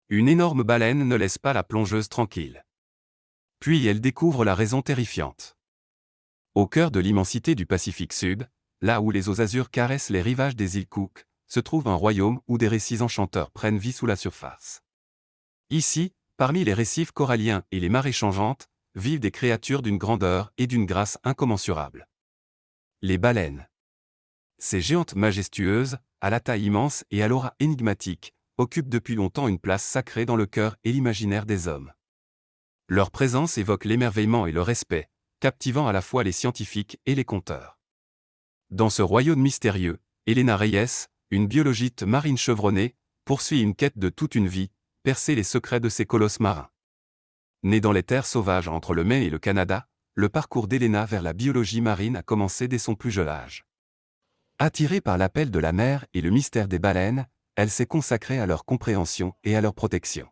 Une énorme baleine ne laisse pas la plongeuse tranquille. Puis elle découvre la raison terrifiante. Au cœur de l'immensité du Pacifique Sud, là où les eaux azur caressent les rivages des îles Cook, se trouve un royaume où des récits enchanteurs prennent vie sous la surface. Ici, parmi les récifs coralliens et les marées changeantes, vivent des créatures d'une grandeur et d'une grâce incommensurables. Les baleines. Ces géantes majestueuses, à la taille immense et à l'aura énigmatique, occupent depuis longtemps une place sacrée dans le cœur et l'imaginaire des hommes. Leur présence évoque l'émerveillement et le respect, captivant à la fois les scientifiques et les conteurs. Dans ce royaume mystérieux, Elena Reyes, une biologiste marine chevronnée, poursuit une quête de toute une vie, percer les secrets de ces colosses marins. Née dans les terres sauvages entre le Maine et le Canada, le parcours d'Elena vers la biologie marine a commencé dès son plus jeune âge. Attirée par l'appel de la mer et le mystère des baleines, elle s'est consacrée à leur compréhension et à leur protection.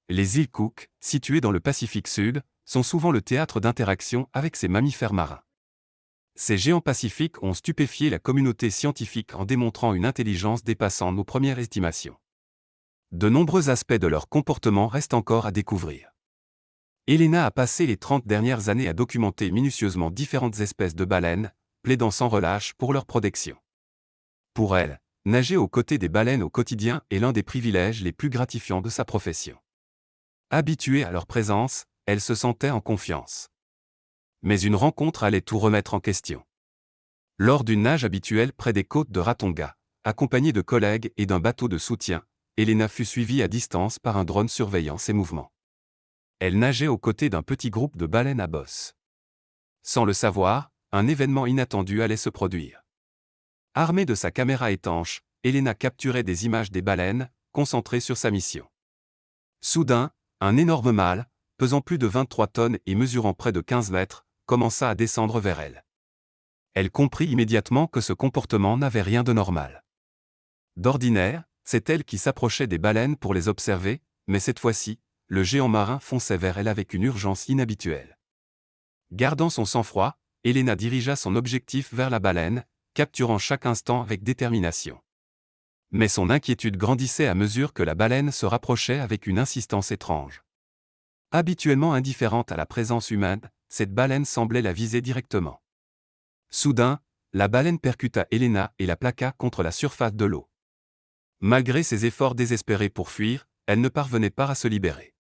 Les îles Cook, situées dans le Pacifique Sud, sont souvent le théâtre d'interactions avec ces mammifères marins. Ces géants pacifiques ont stupéfié la communauté scientifique en démontrant une intelligence dépassant nos premières estimations. De nombreux aspects de leur comportement restent encore à découvrir. Elena a passé les 30 dernières années à documenter minutieusement différentes espèces de baleines, plaidant sans relâche pour leur protection. Pour elle, nager aux côtés des baleines au quotidien est l'un des privilèges les plus gratifiants de sa profession. Habituée à leur présence, elle se sentait en confiance. Mais une rencontre allait tout remettre en question. Lors d'une nage habituelle près des côtes de Ratonga, accompagnée de collègues et d'un bateau de soutien, Elena fut suivie à distance par un drone surveillant ses mouvements. Elle nageait aux côtés d'un petit groupe de baleines à bosse. Sans le savoir, un événement inattendu allait se produire. Armée de sa caméra étanche, Elena capturait des images des baleines, concentrée sur sa mission. Soudain, un énorme mâle, pesant plus de 23 tonnes et mesurant près de 15 mètres, commença à descendre vers elle. Elle comprit immédiatement que ce comportement n'avait rien de normal. D'ordinaire, c'est elle qui s'approchait des baleines pour les observer, mais cette fois-ci, le géant marin fonçait vers elle avec une urgence inhabituelle. Gardant son sang-froid, Elena dirigea son objectif vers la baleine, capturant chaque instant avec détermination. Mais son inquiétude grandissait à mesure que la baleine se rapprochait avec une insistance étrange. Habituellement indifférente à la présence humaine, cette baleine semblait la viser directement. Soudain, la baleine percuta Elena et la plaqua contre la surface de l'eau. Malgré ses efforts désespérés pour fuir, elle ne parvenait pas à se libérer.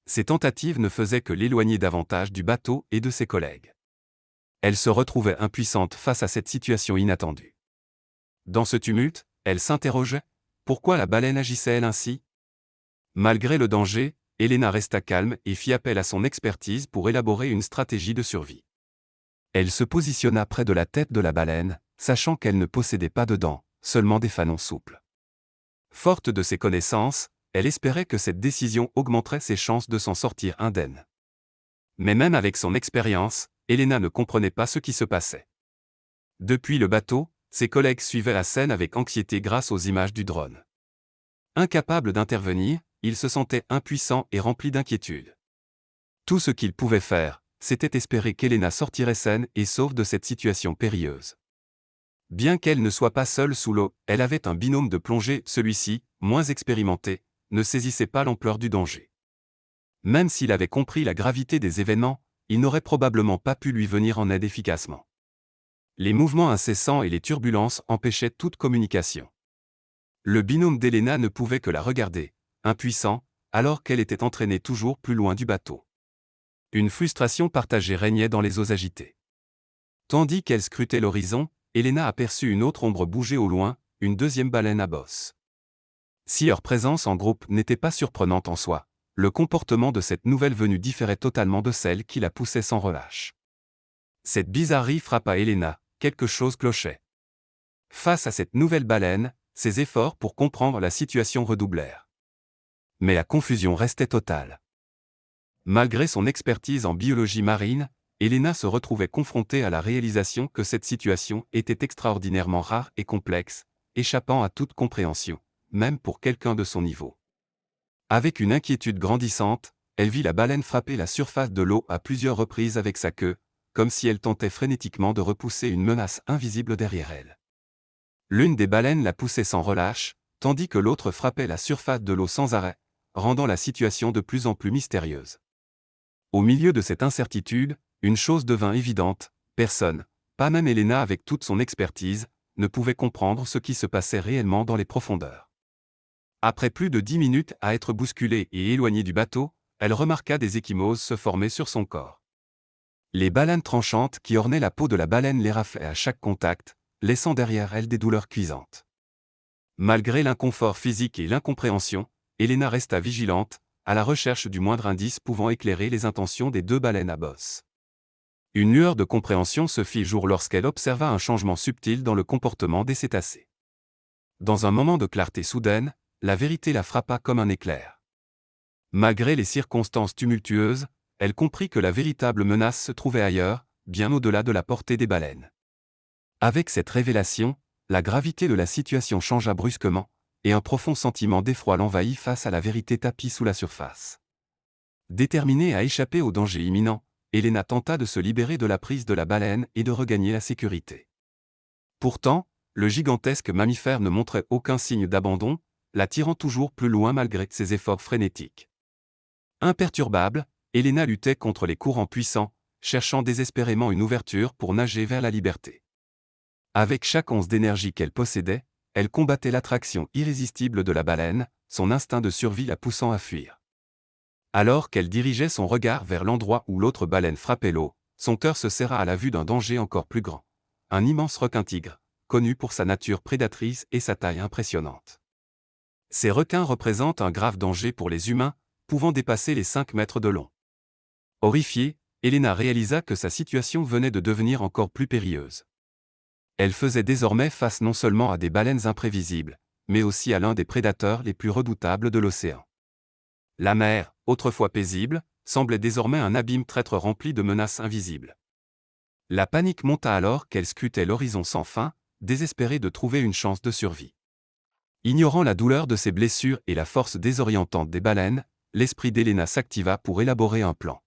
Ses tentatives ne faisaient que l'éloigner davantage du bateau et de ses collègues. Elle se retrouvait impuissante face à cette situation inattendue. Dans ce tumulte, elle s'interrogeait, pourquoi la baleine agissait-elle ainsi? Malgré le danger, Elena resta calme et fit appel à son expertise pour élaborer une stratégie de survie. Elle se positionna près de la tête de la baleine, sachant qu'elle ne possédait pas de dents, seulement des fanons souples. Forte de ses connaissances, elle espérait que cette décision augmenterait ses chances de s'en sortir indemne. Mais même avec son expérience, Elena ne comprenait pas ce qui se passait. Depuis le bateau, ses collègues suivaient la scène avec anxiété grâce aux images du drone. Incapables d'intervenir, ils se sentaient impuissants et remplis d'inquiétude. Tout ce qu'ils pouvaient faire, c'était espérer qu'Elena sortirait saine et sauve de cette situation périlleuse. Bien qu'elle ne soit pas seule sous l'eau, elle avait un binôme de plongée, celui-ci, moins expérimenté, ne saisissait pas l'ampleur du danger. Même s'il avait compris la gravité des événements, il n'aurait probablement pas pu lui venir en aide efficacement. Les mouvements incessants et les turbulences empêchaient toute communication. Le binôme d'Elena ne pouvait que la regarder, impuissant, alors qu'elle était entraînée toujours plus loin du bateau. Une frustration partagée régnait dans les eaux agitées. Tandis qu'elle scrutait l'horizon, Elena aperçut une autre ombre bouger au loin, une deuxième baleine à bosse. Si leur présence en groupe n'était pas surprenante en soi, le comportement de cette nouvelle venue différait totalement de celle qui la poussait sans relâche. Cette bizarrerie frappa Elena, quelque chose clochait. Face à cette nouvelle baleine, ses efforts pour comprendre la situation redoublèrent. Mais la confusion restait totale. Malgré son expertise en biologie marine, Elena se retrouvait confrontée à la réalisation que cette situation était extraordinairement rare et complexe, échappant à toute compréhension, même pour quelqu'un de son niveau. Avec une inquiétude grandissante, elle vit la baleine frapper la surface de l'eau à plusieurs reprises avec sa queue, comme si elle tentait frénétiquement de repousser une menace invisible derrière elle. L'une des baleines la poussait sans relâche, tandis que l'autre frappait la surface de l'eau sans arrêt, rendant la situation de plus en plus mystérieuse. Au milieu de cette incertitude, une chose devint évidente, personne, pas même Elena avec toute son expertise, ne pouvait comprendre ce qui se passait réellement dans les profondeurs. Après plus de 10 minutes à être bousculée et éloignée du bateau, elle remarqua des ecchymoses se former sur son corps. Les baleines tranchantes qui ornaient la peau de la baleine les raflaient à chaque contact, laissant derrière elles des douleurs cuisantes. Malgré l'inconfort physique et l'incompréhension, Elena resta vigilante, à la recherche du moindre indice pouvant éclairer les intentions des deux baleines à bosse. Une lueur de compréhension se fit jour lorsqu'elle observa un changement subtil dans le comportement des cétacés. Dans un moment de clarté soudaine, la vérité la frappa comme un éclair. Malgré les circonstances tumultueuses, elle comprit que la véritable menace se trouvait ailleurs, bien au-delà de la portée des baleines. Avec cette révélation, la gravité de la situation changea brusquement, et un profond sentiment d'effroi l'envahit face à la vérité tapie sous la surface. Déterminée à échapper au danger imminent, Elena tenta de se libérer de la prise de la baleine et de regagner la sécurité. Pourtant, le gigantesque mammifère ne montrait aucun signe d'abandon, la tirant toujours plus loin malgré ses efforts frénétiques. Imperturbable, Elena luttait contre les courants puissants, cherchant désespérément une ouverture pour nager vers la liberté. Avec chaque once d'énergie qu'elle possédait, elle combattait l'attraction irrésistible de la baleine, son instinct de survie la poussant à fuir. Alors qu'elle dirigeait son regard vers l'endroit où l'autre baleine frappait l'eau, son cœur se serra à la vue d'un danger encore plus grand. Un immense requin-tigre, connu pour sa nature prédatrice et sa taille impressionnante. Ces requins représentent un grave danger pour les humains, pouvant dépasser les 5 mètres de long. Horrifiée, Elena réalisa que sa situation venait de devenir encore plus périlleuse. Elle faisait désormais face non seulement à des baleines imprévisibles, mais aussi à l'un des prédateurs les plus redoutables de l'océan. La mer, autrefois paisible, semblait désormais un abîme traître rempli de menaces invisibles. La panique monta alors qu'elle scrutait l'horizon sans fin, désespérée de trouver une chance de survie. Ignorant la douleur de ses blessures et la force désorientante des baleines, l'esprit d'Elena s'activa pour élaborer un plan.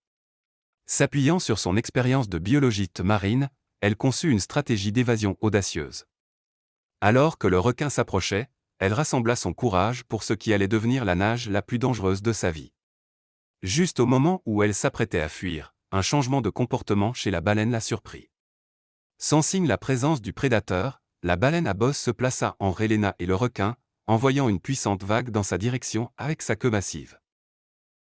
S'appuyant sur son expérience de biologiste marine, elle conçut une stratégie d'évasion audacieuse. Alors que le requin s'approchait, elle rassembla son courage pour ce qui allait devenir la nage la plus dangereuse de sa vie. Juste au moment où elle s'apprêtait à fuir, un changement de comportement chez la baleine la surprit. Sans signe la présence du prédateur, la baleine à bosse se plaça entre Elena et le requin, envoyant une puissante vague dans sa direction avec sa queue massive.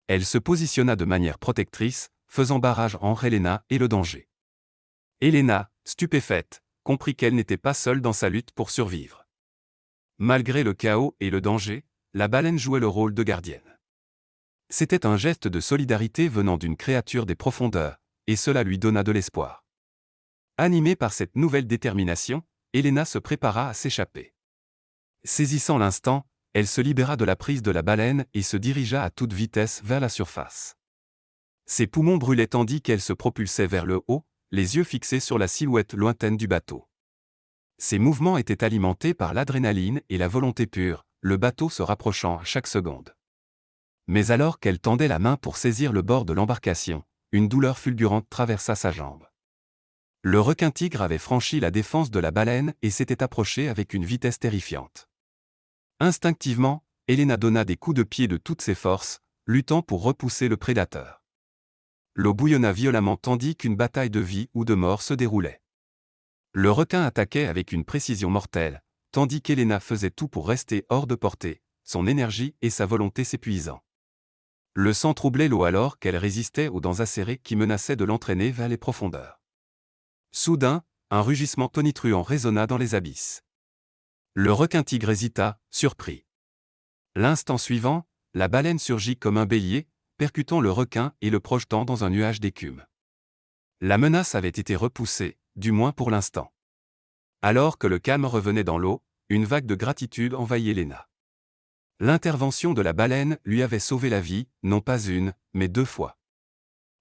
Elle se positionna de manière protectrice, faisant barrage entre Elena et le danger. Elena, stupéfaite, comprit qu'elle n'était pas seule dans sa lutte pour survivre. Malgré le chaos et le danger, la baleine jouait le rôle de gardienne. C'était un geste de solidarité venant d'une créature des profondeurs, et cela lui donna de l'espoir. Animée par cette nouvelle détermination, Elena se prépara à s'échapper. Saisissant l'instant, elle se libéra de la prise de la baleine et se dirigea à toute vitesse vers la surface. Ses poumons brûlaient tandis qu'elle se propulsait vers le haut, les yeux fixés sur la silhouette lointaine du bateau. Ses mouvements étaient alimentés par l'adrénaline et la volonté pure, le bateau se rapprochant à chaque seconde. Mais alors qu'elle tendait la main pour saisir le bord de l'embarcation, une douleur fulgurante traversa sa jambe. Le requin-tigre avait franchi la défense de la baleine et s'était approché avec une vitesse terrifiante. Instinctivement, Elena donna des coups de pied de toutes ses forces, luttant pour repousser le prédateur. L'eau bouillonna violemment tandis qu'une bataille de vie ou de mort se déroulait. Le requin attaquait avec une précision mortelle, tandis qu'Elena faisait tout pour rester hors de portée, son énergie et sa volonté s'épuisant. Le sang troublait l'eau alors qu'elle résistait aux dents acérées qui menaçaient de l'entraîner vers les profondeurs. Soudain, un rugissement tonitruant résonna dans les abysses. Le requin-tigre hésita, surpris. L'instant suivant, la baleine surgit comme un bélier, percutant le requin et le projetant dans un nuage d'écume. La menace avait été repoussée, du moins pour l'instant. Alors que le calme revenait dans l'eau, une vague de gratitude envahit Elena. L'intervention de la baleine lui avait sauvé la vie, non pas une, mais 2 fois.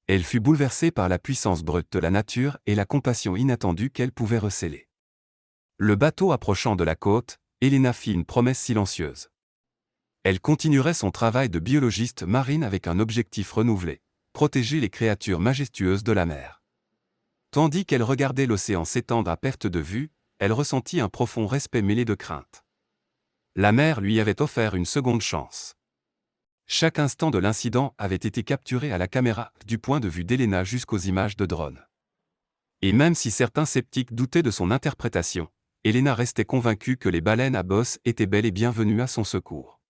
Elle fut bouleversée par la puissance brute de la nature et la compassion inattendue qu'elle pouvait receler. Le bateau approchant de la côte, Elena fit une promesse silencieuse. Elle continuerait son travail de biologiste marine avec un objectif renouvelé, protéger les créatures majestueuses de la mer. Tandis qu'elle regardait l'océan s'étendre à perte de vue, elle ressentit un profond respect mêlé de crainte. La mer lui avait offert une seconde chance. Chaque instant de l'incident avait été capturé à la caméra, du point de vue d'Elena jusqu'aux images de drone. Et même si certains sceptiques doutaient de son interprétation, Elena restait convaincue que les baleines à bosse étaient bel et bien venues à son secours.